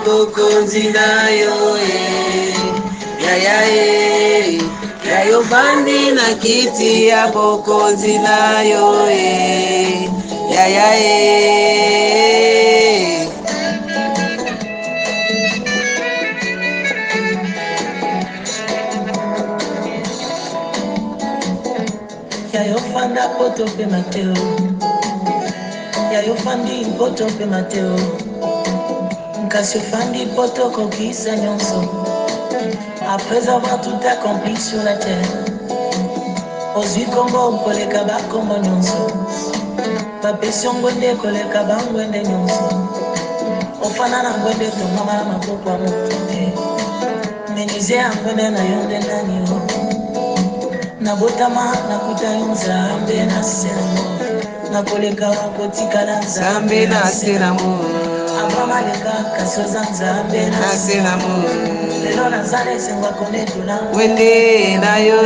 bokonzi na yo yayo bandi na kiti ya bokonzi na yo yayo fanda poto pe Mateo, yayo fandi poto pe Mateo, kasi fandi poto kokisa nyonso. Après avoir tout accompli sur la terre, ozwi kongo koleka bakombo nyonso, bapesi ngwende koleka bangwende nyonso, ofana na ngwende tongama na maboko ya moto te, menize ya ngwende na yo nde nani yo, nabotama nakuta yo nzambe na se na mo, nakoleka kotikala nzambe na se na mo, abamaleka kasi oza nzambe na se na mo, lelo nazala esengo akonetuna wende na yo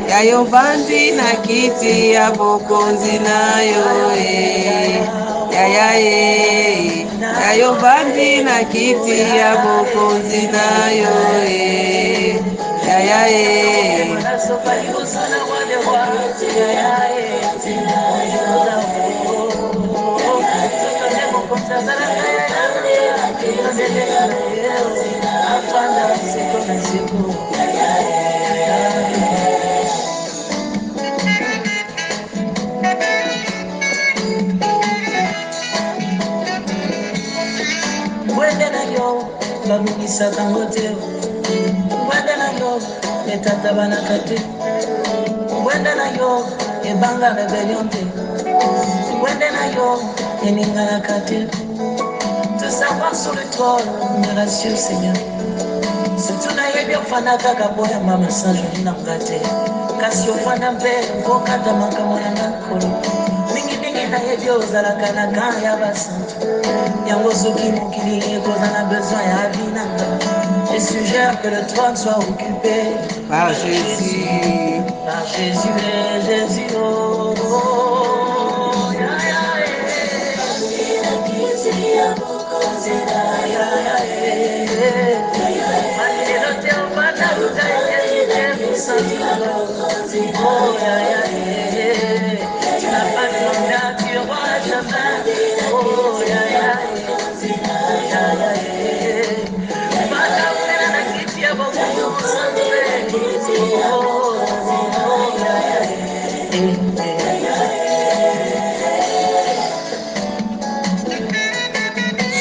yayo bandi na kiti ya bokonzi na yo yayo bandi na kiti ya bokonzi na yo ngwende na yo babukisaka ngo te, ngwende na yo etatabanaka te, ngwende na yo ebanga rebellion te, ngwende na yo eninganaka te. Te savoir sur le trône, me rassure Seigneur. Surtout nayebi ofanda kaka boya mama sanjoli na nga te, kasi ofanda mpe okata makambo na nga nkolo mingimingi nayebi ozalaka na kan ya basantu yango soki mokili ekoza na besoin ya vi na nga, je suggère que le trône soit occupé par Jésus, par Jésus et Jésus. Oh, oh, ya, ya,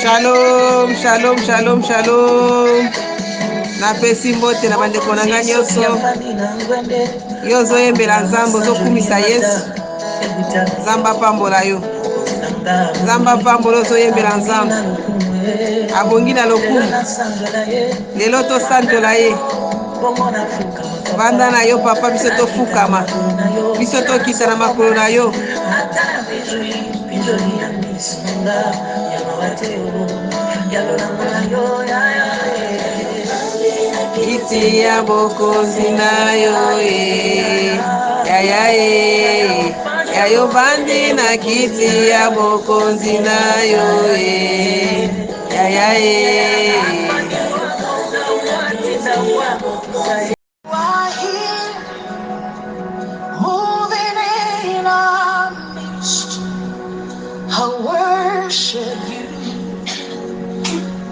Shalom, shalom, shalom, shalom. Napesi mbote na bandeko na nga nyonso yo ozoyembela nzambe ozokumisa Yesu. Nzambe apambola yo, nzambe apambola ozoyembela nzambe abongi na lokumu. Lelo tosantola ye, banda na yo papa, biso tofukama, biso tokita na makolo na yo. Kiti ya bokonzi na yo yayo bandi na kiti ya bokonzi na yo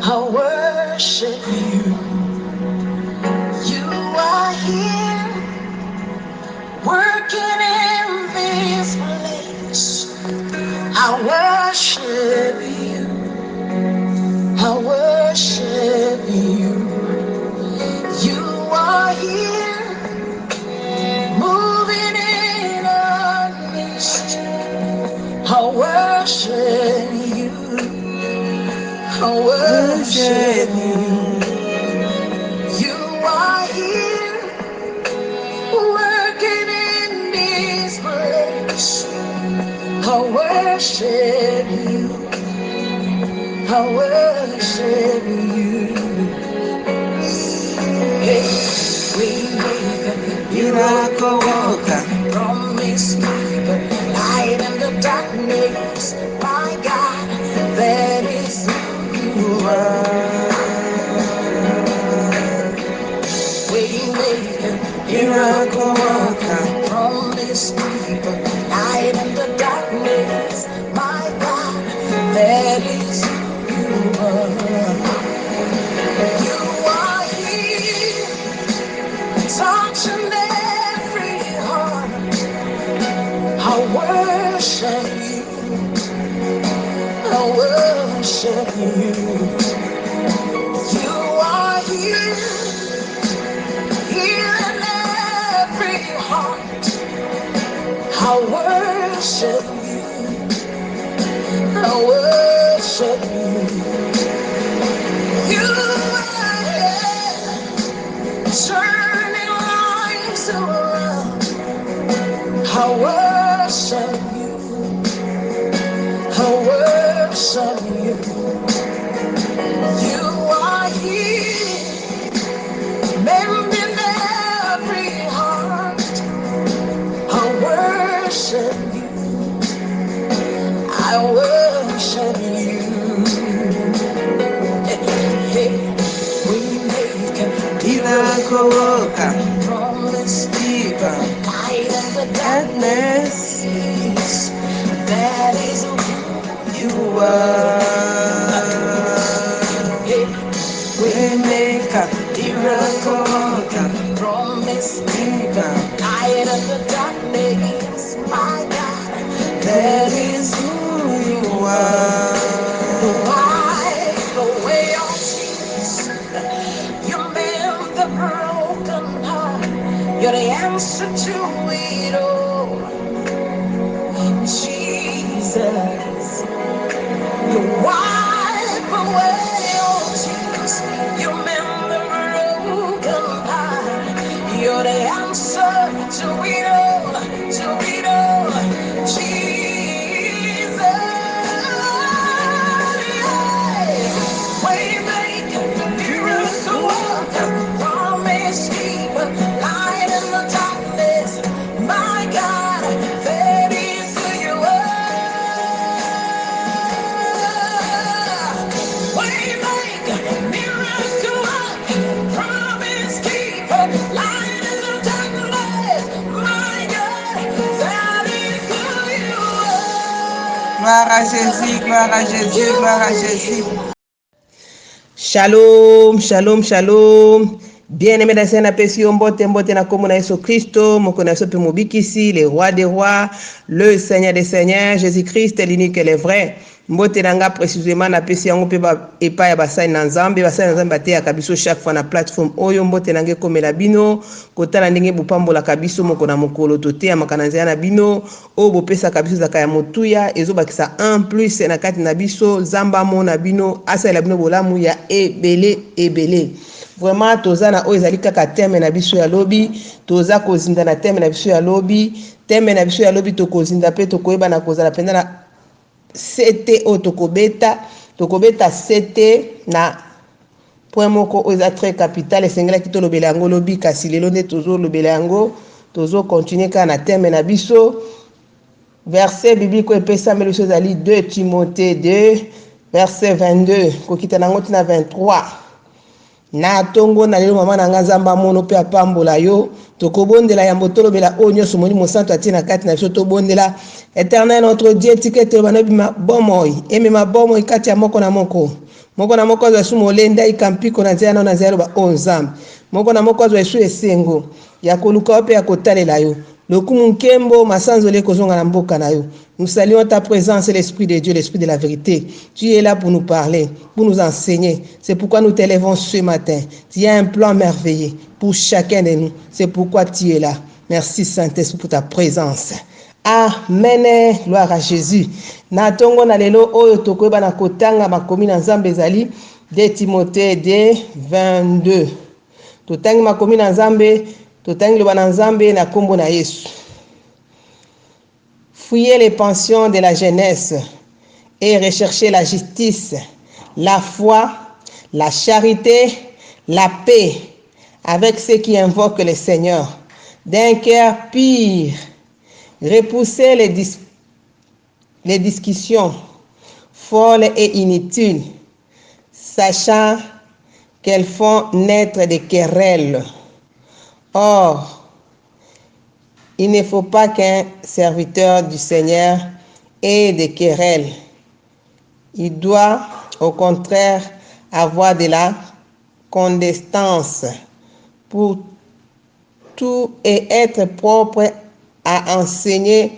I worship you. You are here, working in this place. I worship you. I worship you. You are here, moving in our midst. I worship you. I worship you. You are here, working in this place. I worship you. I worship you. Hey, we make a miracle worker, promise keeper, light in the darkness. My God, that is who you are. Waymaker, miracle worker, promise keeper, light in the darkness. My God, that is who you are. You are here, touching every heart. I worship you, I worship you. You are here, here in every heart. I worship you, I worship you. You are here, turning lives around. I worship you, I worship you. You are here, mending every heart. I worship you, I worship you. Hey, we make a Miracle worker, promise keeper, light in the darkness. That is who you are. Hey, Waymaker, miracle worker, promise keeper, light in the darkness. My God, that is who you are. Wipe away all tears. You mend the broken heart. You're the answer to it all. Jesus, you wipe away all tears. You mend the broken heart. You're the answer to it all, to it all. Jesus, yeah. Waymaker, miracle worker, promise keeper, light in the darkness. My God, that is who you are. Waymaker, miracle worker, promise keeper, light in the darkness. My God, that is who you are. gloire à Jésus, gloire à Jésus, gloire à Jésus. Shalom, shalom, shalom. Bien-aimés dans un appétit, mbote na komona Yesu Christo, mokona Yesu pe mobikisi, le roi des rois, le Seigneur des seigneurs, Jésus-Christ, l'unique et le vrai. Mbote nanga précisément na pesi yango pe ba epa ya basali na Nzambe bate ya kabiso chaque fois na plateforme oyo mbote nanga komela bino, kotala ndenge bopambola kabiso mokona mokolo tote ya makananza na bino, o bopesa kabiso zaka ya motuya, ezo bakisa en plus na kati na biso, zamba mona bino, asa la bino bolamu ya ebele. Vraiment toza na oyo ezali kaka teme na biso ya lobi, toza kozinda na teme na biso ya lobi, teme na biso ya lobi tokozinda pe tokoyeba na kozala penda na sete o tokobeta sete na point moko oyo eza très capital esengelaki tolobela yango lobi, kasi lelo nde tozolobela yango, tozokontinue kaka na teme na biso. Verset biblique epesami biso ezali 2 Timothée 2 verset 22 kokita nango tina 23. Na tongo na lelo mama na nga Nzamba mono pe apambola yo, tokobondela yambo tolobela o nyonso moni mosantu atie na kati na biso tobondela. Éternel notre Dieu tikete banobi mabomoi emema bomoi kati ya moko na moko azwa esu molenda ikampiko na nzela na nzela ba o Nzambe moko na moko azwa esu esengo ya koluka pe ya kotalela yo lokumu nkembo masanzole kozonga na mboka na yo. Nous saluons ta présence, l'Esprit de Dieu, l'Esprit de la vérité. Tu es là pour nous parler, pour nous enseigner. C'est pourquoi nous t'élèvons ce matin. Tu as un plan merveilleux pour chacun de nous. C'est pourquoi tu es là. Merci Saint-Esprit pour ta présence. Amen. Gloire à Jésus. Na tongo na lelo oyo tokoyeba na kotanga makomi na Nzambe ezali 2 Timothée 2 22. Totangi makomi na Nzambe, totangi loba na Nzambe na kombo na Yesu. Fuyez les pensions de la jeunesse et recherchez la justice, la foi, la charité, la paix avec ceux qui invoquent le Seigneur d'un cœur pur. Repoussez les les discussions folles et inutiles, sachant qu'elles font naître des querelles. Or, il ne faut pas qu'un serviteur du Seigneur ait des querelles. Il doit, au contraire, avoir de la condescendance pour tout et être propre à enseigner,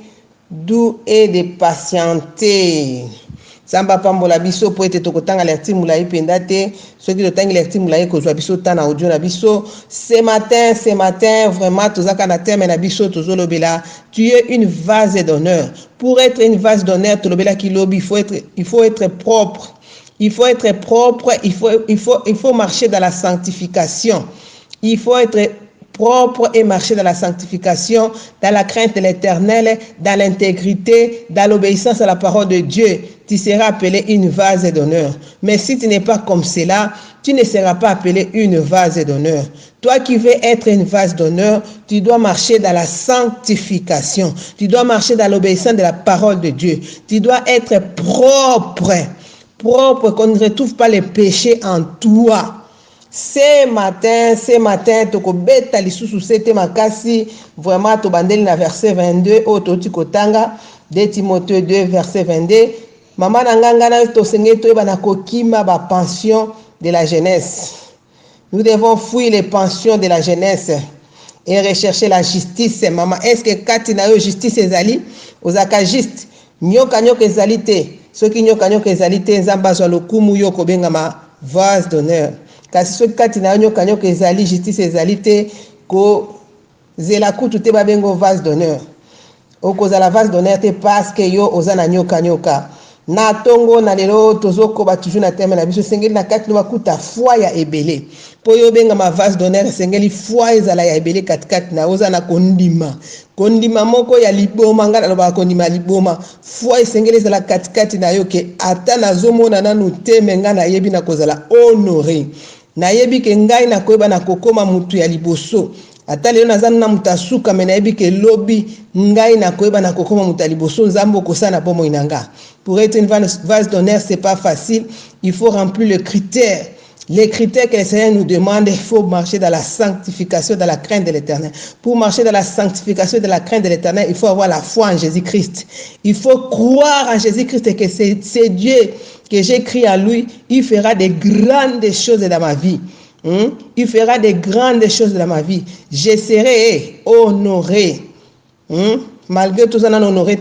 doux et de patienter. Samba pambola biso po ete tokotanga lerti mulai pendate soki totangi lerti mulai kozwa biso tana audio na biso ce matin vraiment tozaka na terme na biso tozolobela tu es une vase d'honneur. Pour être une vase d'honneur tolobela kilobi il faut être propre. Il faut être propre, il faut marcher dans la sanctification. Il faut être propre et marcher dans la sanctification, dans la crainte de l'Éternel, dans l'intégrité, dans l'obéissance à la parole de Dieu. Tu seras appelé une vase d'honneur. Mais si tu n'es pas comme cela, tu ne seras pas appelé une vase d'honneur. Toi qui veux être une vase d'honneur, tu dois marcher dans la sanctification. Tu dois marcher dans l'obéissance de la parole de Dieu. Tu dois être propre, qu'on ne retrouve pas les péchés en toi. Ce matin, tokobeta lisusu sete makasi vraiment tobandeli na verset 22 ototi kotanga de Timothée 2 verset 22. Mama nanganga na tosenge toyeba na kokima ba pension de la jeunesse. Nous devons fuir les pensions de la jeunesse et rechercher la justice. Maman, est-ce que kati na yo justice ezali ozaka juste nyoka ezali te. Soki nyoka ezali te nzambe azwa lokumu yo kobengama vase d'honneur. Kasi soki kati na nyoka ezali justice ezali te ko zela kutu te babengo vase d'honneur. Okozala vase d'honneur te parce que yo oza na nyoka. Na tongo na lelo tozokoba toujours na terme na biso sengeli na kati no bakuta foi ya ebele. Po yo benga ma vase d'honneur sengeli foi ezala ya ebele kati na oza na kondima moko ya liboma ngala loba kondima liboma foi sengeli ezala kati na yo ke ata nazomona nanu te menga na yebi na kozala honoré. Na yebi ke ngai na koyeba na kokoma mutu ya liboso. Ata lelo nazana na mutasuka me na yebi ke lobi ngai na koyeba na kokoma mutu ya liboso nzambo kosana bomo inanga. Pour être une vase d'honneur, c'est pas facile. Il faut remplir les critères. Les critères que le Seigneur nous demande, il faut marcher dans la sanctification, dans la crainte de l'Éternel. Pour marcher dans la sanctification, dans la crainte de l'Éternel, il faut avoir la foi en Jésus-Christ. Il faut croire en Jésus-Christ et que c'est Dieu que j'ai crié à lui. Il fera des grandes choses dans ma vie. Il fera des grandes choses dans ma vie. Je serai honoré. Malgré tout ça, on honoré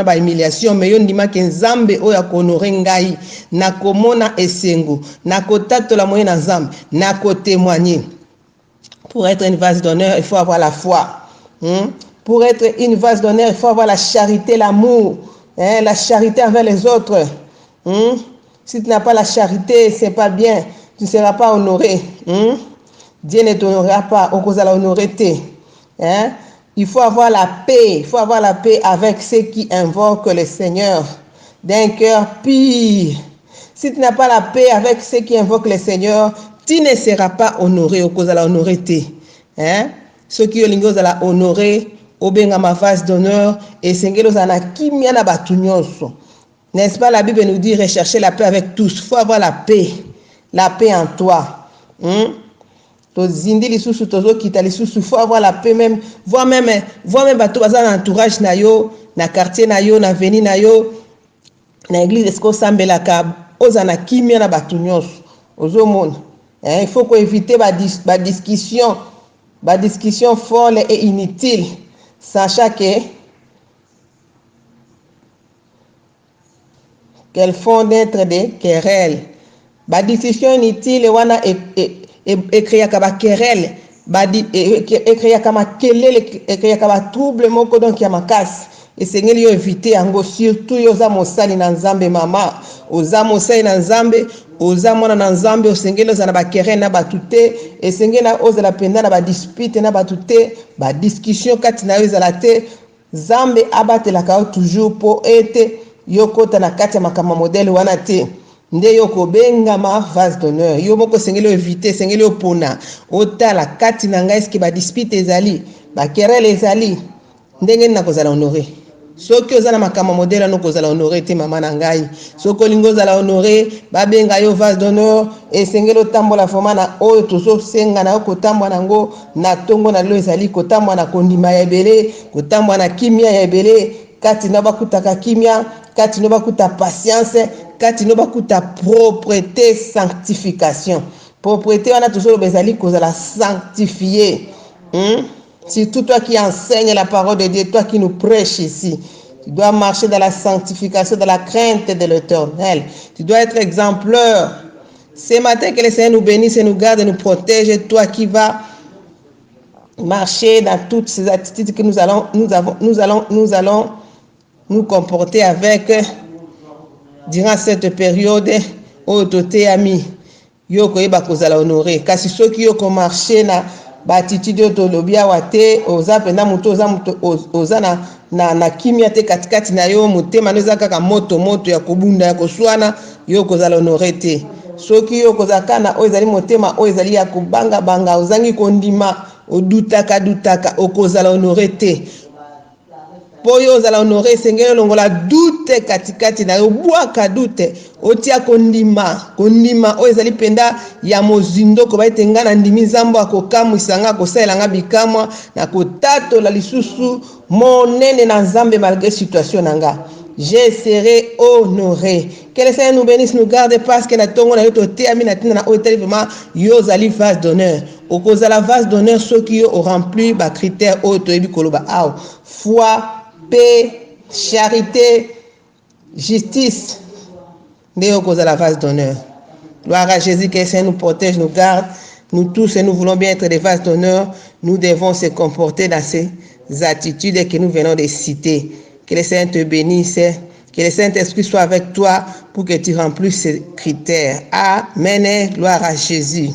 ba humiliation, mais on dit que Nzambe oya honoré ngai, na komona esengo, na kotato la moyenne Nzambe, na ko témoigner. Pour être une vase d'honneur, il faut avoir la foi. Pour être une vase d'honneur, il faut avoir la charité, l'amour, la charité envers les autres. Si tu n'as pas la charité, c'est pas bien, tu ne seras pas honoré. Dieu ne t'honorera pas, au cause de la honorité. Il faut avoir la paix. Il faut avoir la paix avec ceux qui invoquent le Seigneur d'un cœur pur. Si tu n'as pas la paix avec ceux qui invoquent le Seigneur, tu ne seras pas honoré au cause de la honorité. Ceux qui ont la honoré, au ma vase d'honneur, et Seigneur na kimia na batunyonso. N'est-ce pas, la Bible nous dit rechercher la paix avec tous. Il faut avoir la paix en toi. Tozindi lisusu tozo kita lisusu faut avoir la paix même voir même bato baza na entourage na yo na quartier na yo na veni na yo na église esko sambelaka oza na kimia na bato nyonso ozomona il faut ko éviter ba discussion folle et inutile sachant qu'elles font naître des querelles. Ba discussion inutile wana ekreaka ba querelle ekreaka makelele ekreaka ba trouble moko donc ya makasi esengeli yo éviter yango surtout yo za mosali na Nzambe mama oza mosali na Nzambe oza mwana na Nzambe osengeli oza na ba querelle na batute esengeli na oza la penda na ba dispute na batute ba discussion kati na yo ezala te Nzambe abatelaka yo toujours po ete yo kota na kati ya makama modèle wana te. Nde yo kobenga ma vase d'honneur yo moko sengeli éviter sengeli opona otala kati na ngai eske ba dispute ezali ba querelle ezali ndenge na kozala honoré soki oza na makambo modèle no kozala honoré te mama na ngai soki olingi ozala honoré babenga yo vase d'honneur esengeli otambola vraimen na oyo tozosenga na yo kotambola nango na ntongo na lelo ezali kotambola na kondima ya ebele kotambola na kimia ya ebele kati no bakutaka kimia kati no bakuta patience kati no bakuta propreté sanctification propreté wana tozoloba ezali kozala sanctifié. Surtout toi qui enseigne la parole de Dieu, toi qui nous prêches ici, tu dois marcher dans la sanctification, dans la crainte de l'Éternel. Tu dois être exemplaire. Ce matin, que le Seigneur nous bénisse et nous garde et nous protège. Toi qui vas marcher dans toutes ces attitudes que nous allons nous comporter avec durant cette période où tu ami yoko yeba kozala honoré. Kasi soki yoko marcher na batitude otolobia wate oza penda muto oza na kimia te katikati na yo motema noza kaka moto ya kobunda ya koswana yo kozala honoré te soki yo kozaka na oyo ezali motema oyo ezali ya kobanga ozangi kondima odutaka okozala honoré te po yo ozala honoré esengeli olongola dute katikati na yo bwaka dute otia kondima oyo ezali penda ya mozindo koba ete nga na ndimi nzambo akokamwisa nga kosalela nga bikamwa na kotatola lisusu monene na nzambe malgré situation na nga. Je serai honoré. Que le Seigneur nous bénisse, nous garde parce que na tongo na yo toteami na tina na oyo etali vraiment yo ozali vase d'honneur. Okozala vase d'honneur soki yo oremplir ba critères oyo toyebi koloba awa foi, paix, charité, justice. Nde kozala vase d'honneur. Gloire à Jésus, que le Seigneur nous protège, nous garde. Nous tous, et nous voulons bien être des vases d'honneur. Nous devons se comporter dans ces attitudes que nous venons de citer. Que le Seigneur te bénisse. Que le Saint-Esprit soit avec toi pour que tu remplisses ces critères. Amen. Gloire à Jésus.